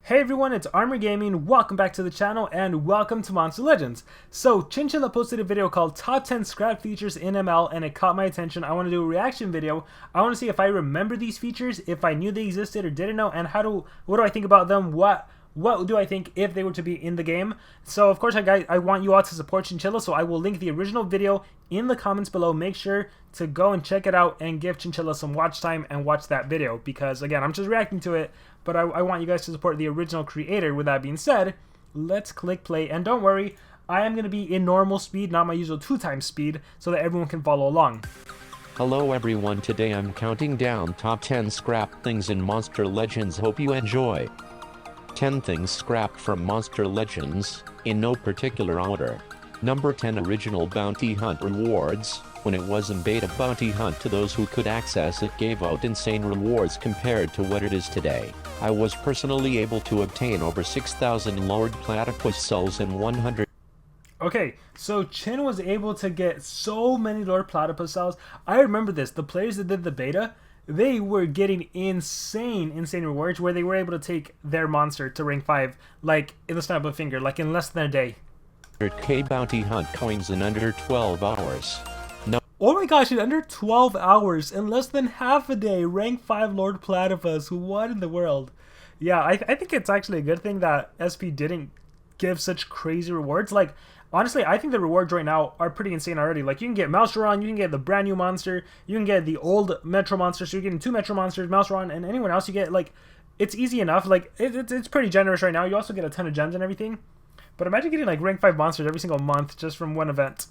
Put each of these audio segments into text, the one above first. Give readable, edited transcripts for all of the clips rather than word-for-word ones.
Hey everyone, it's Armor Gaming. Welcome back to the channel and welcome to Monster Legends. So Chinchilla posted a video called Top 10 Scrap Features in ML and it caught my attention. I want to do a reaction video. I want to see if I remember these features, if I knew they existed or didn't know, and what do I think about them, what do I think if they were to be in the game. So of course I want you all to support Chinchilla, so I will link the original video in the comments below. Make sure to go and check it out and give Chinchilla some watch time and watch that video, because again, I'm just reacting to it, but I want you guys to support the original creator. With that being said, let's click play, and don't worry, I am going to be in normal speed, not my usual 2x speed, so that everyone can follow along. Hello everyone, today I'm counting down top 10 scrap things in Monster Legends. Hope you enjoy. 10 things scrapped from Monster Legends, in no particular order. Number 10, original bounty hunt rewards. When it was in beta, bounty hunt to those who could access it gave out insane rewards compared to what it is today. I was personally able to obtain over 6,000 Lord Platypus cells and 100. Okay, so Chin was able to get so many Lord Platypus cells. I remember this. The players that did the beta, they were getting insane rewards where they were able to take their monster to rank 5, like in the snap of a finger, like in less than a day. 100k bounty hunt coins in under 12 hours. Oh my gosh, in under 12 hours, in less than half a day, rank 5 Lord Platypus. What in the world? Yeah, I think it's actually a good thing that SP didn't give such crazy rewards. Like, honestly, I think the rewards right now are pretty insane already. Like, you can get Mouseron, you can get the brand new monster, you can get the old Metro monster, so you're getting 2 Metro monsters, Mouseron, and anyone else you get, like, it's easy enough. Like, it's pretty generous right now. You also get a ton of gems and everything. But imagine getting, like, rank 5 monsters every single month just from one event.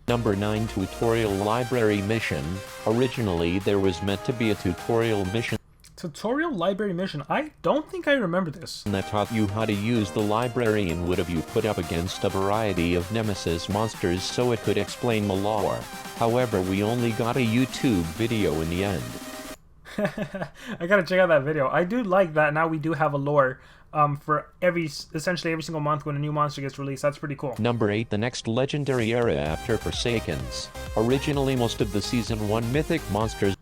Number 9, tutorial library mission. Originally, there was meant to be a tutorial mission. Tutorial library mission? I don't think I remember this. That taught you how to use the library and would have you put up against a variety of nemesis monsters so it could explain the lore. However, we only got a YouTube video in the end. I gotta check out that video. I do like that now we do have a lore for essentially every single month when a new monster gets released. That's pretty cool. Number 8, the next legendary era after Forsakens. Originally, most of the Season 1 mythic monsters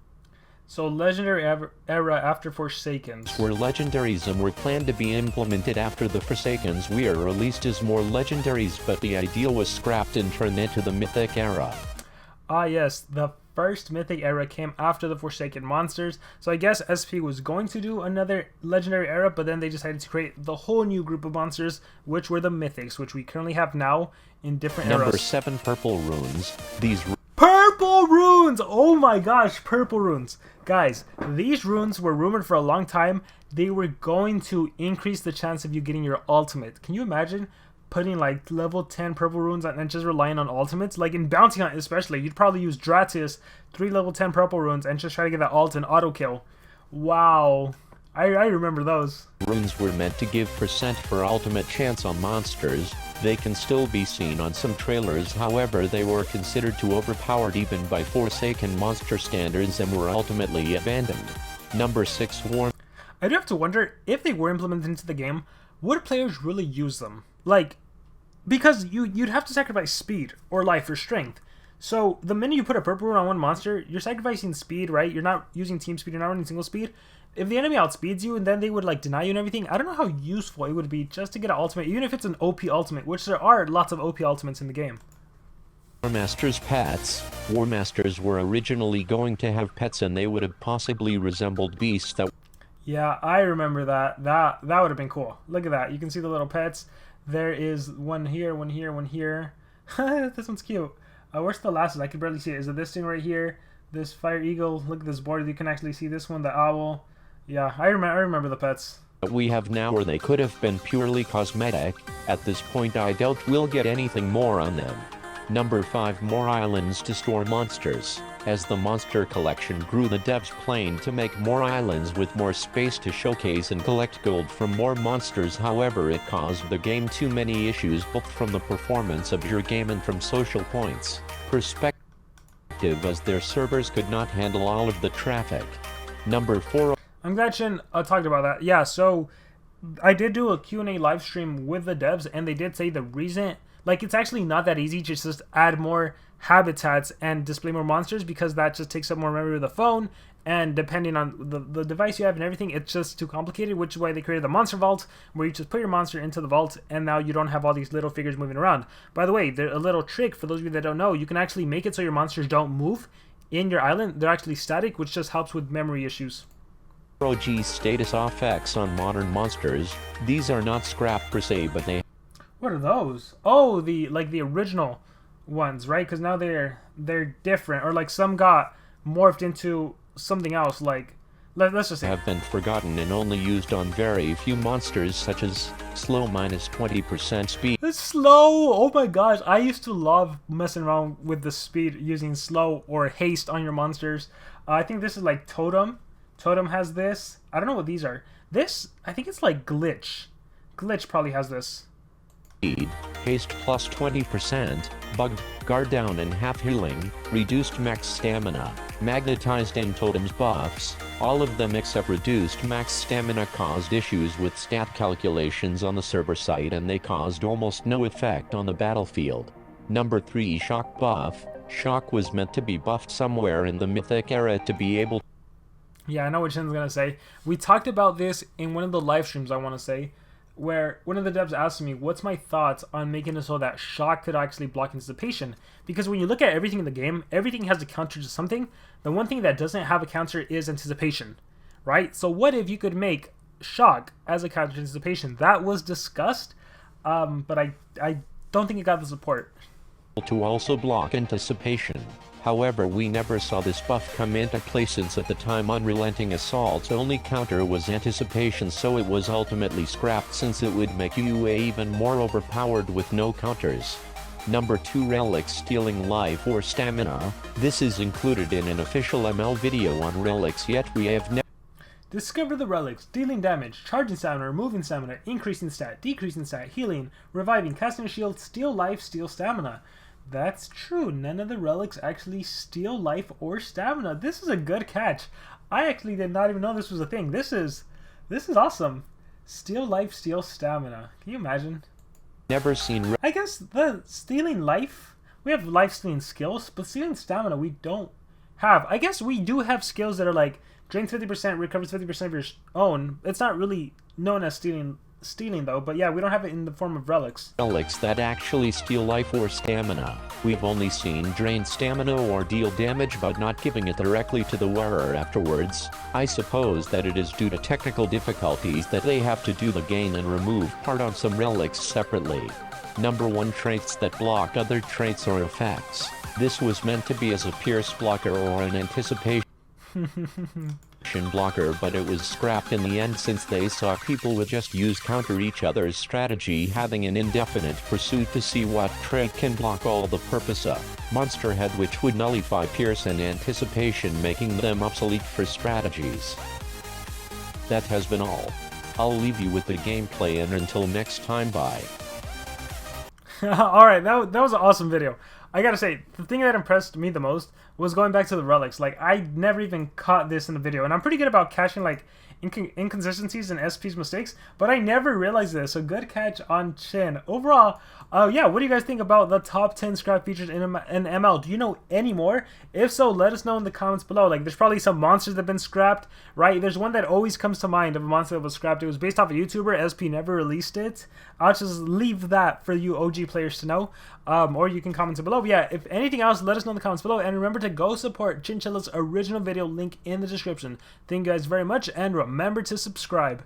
so legendary era after Forsakens were legendaries and were planned to be implemented after the Forsakens were released as more legendaries, but the idea was scrapped and turned into the mythic era. Ah yes, the first mythic era came after the Forsaken monsters, so I guess SP was going to do another legendary era, but then they decided to create the whole new group of monsters, which were the mythics, which we currently have now in different eras. Number 7, purple runes. These purple runes! Oh my gosh, purple runes. Guys, these runes were rumored for a long time. They were going to increase the chance of you getting your ultimate. Can you imagine putting like level 10 purple runes and just relying on ultimates? Like in Bounty Hunt especially, you'd probably use Dratius, 3 level 10 purple runes, and just try to get that ult and auto kill. Wow. I remember those. Runes were meant to give percent for ultimate chance on monsters. They can still be seen on some trailers, however they were considered too overpowered even by Forsaken monster standards and were ultimately abandoned. Number 6, I do have to wonder, if they were implemented into the game, would players really use them? Like, because you'd have to sacrifice speed or life or strength. So the minute you put a purple rune on one monster, you're sacrificing speed, right? You're not using team speed, you're not running single speed. If the enemy outspeeds you and then they would like deny you and everything, I don't know how useful it would be just to get an ultimate, even if it's an OP ultimate, which there are lots of OP ultimates in the game. Warmaster's pets. Warmasters were originally going to have pets and they would have possibly resembled beasts that... Yeah, I remember that. That would have been cool. Look at that. You can see the little pets. There is one here, one here, one here. This one's cute. Where's the last one? I can barely see it. Is it this thing right here? This fire eagle. Look at this border. You can actually see this one, the owl. Yeah, I remember the pets. We have now, or they could have been purely cosmetic. At this point I doubt we'll get anything more on them. Number 5, more islands to store monsters. As the monster collection grew, the devs planned to make more islands with more space to showcase and collect gold from more monsters. However, it caused the game too many issues, both from the performance of your game and from SocialPoint's perspective, as their servers could not handle all of the traffic. Number 4. I'm glad Shin talked about that. Yeah, so I did do a Q&A live stream with the devs, and they did say the reason, like, it's actually not that easy to just add more habitats and display more monsters, because that just takes up more memory of the phone, and depending on the device you have and everything, it's just too complicated, which is why they created the monster vault, where you just put your monster into the vault, and now you don't have all these little figures moving around. By the way, a little trick for those of you that don't know, you can actually make it so your monsters don't move in your island. They're actually static, which just helps with memory issues. OG status effects on modern monsters. These are not scrap per se, but they... What are those? Oh, the original ones, right? Because now they're different, or like some got morphed into something else. Like let's just say have been forgotten and only used on very few monsters, such as slow -20% speed. It's slow. Oh my gosh, I used to love messing around with the speed using slow or haste on your monsters. I think this is like Totem. Totem has this. I don't know what these are. This, I think it's like Glitch. Glitch probably has this. Haste plus 20%, bugged, guard down and half healing, reduced max stamina, magnetized and totems buffs. All of them except reduced max stamina caused issues with stat calculations on the server side, and they caused almost no effect on the battlefield. Number 3, Shock buff. Shock was meant to be buffed somewhere in the Mythic era to be able... Yeah, I know what Shin's gonna say. We talked about this in one of the live streams, I want to say, where one of the devs asked me, what's my thoughts on making it so that Shock could actually block anticipation? Because when you look at everything in the game, everything has a counter to something. The one thing that doesn't have a counter is anticipation, right? So what if you could make Shock as a counter to anticipation? That was discussed, but I don't think it got the support. To also block anticipation. However, we never saw this buff come into play, since at the time Unrelenting Assault's only counter was anticipation, so it was ultimately scrapped since it would make UA even more overpowered with no counters. Number 2, Relics stealing life or stamina. This is included in an official ML video on relics, yet we have never... Discover the relics: dealing damage, charging stamina, removing stamina, increasing stat, decreasing stat, healing, reviving, casting a shield, steal life, steal stamina. That's true. None of the relics actually steal life or stamina. This is a good catch. I actually did not even know this was a thing. This is awesome. Steal life, steal stamina. Can you imagine? Never seen... I guess the stealing life, we have life stealing skills, but stealing stamina we don't have. I guess we do have skills that are like drains 50%, recovers 50% of your own. It's not really known as stealing though, but yeah, we don't have it in the form of relics. Relics that actually steal life or stamina. We've only seen drain stamina or deal damage, but not giving it directly to the wearer afterwards. I suppose that it is due to technical difficulties that they have to do the gain and remove part on some relics separately. Number 1, traits that block other traits or effects. This was meant to be as a pierce blocker or an anticipation blocker, but it was scrapped in the end since they saw people would just use counter each other's strategy, having an indefinite pursuit to see what trait can block all the purpose of Monster Head, which would nullify pierce and anticipation, making them obsolete for strategies. That has been all. I'll leave you with the gameplay, and until next time, bye. Alright, that was an awesome video. I gotta say, the thing that impressed me the most was going back to the relics. Like, I never even caught this in the video, and I'm pretty good about catching like inconsistencies and SP's mistakes, but I never realized this. So good catch on Chin. Overall, yeah, what do you guys think about the top 10 scrap features in ML? Do you know any more? If so, let us know in the comments below. Like, there's probably some monsters that have been scrapped, right? There's one that always comes to mind of a monster that was scrapped. It was based off a YouTuber. SP never released it. I'll just leave that for you OG players to know, or you can comment it below. But yeah, if anything else, let us know in the comments below, and remember to go support Chinchilla's original video, link in the description. Thank you guys very much, and remember to subscribe.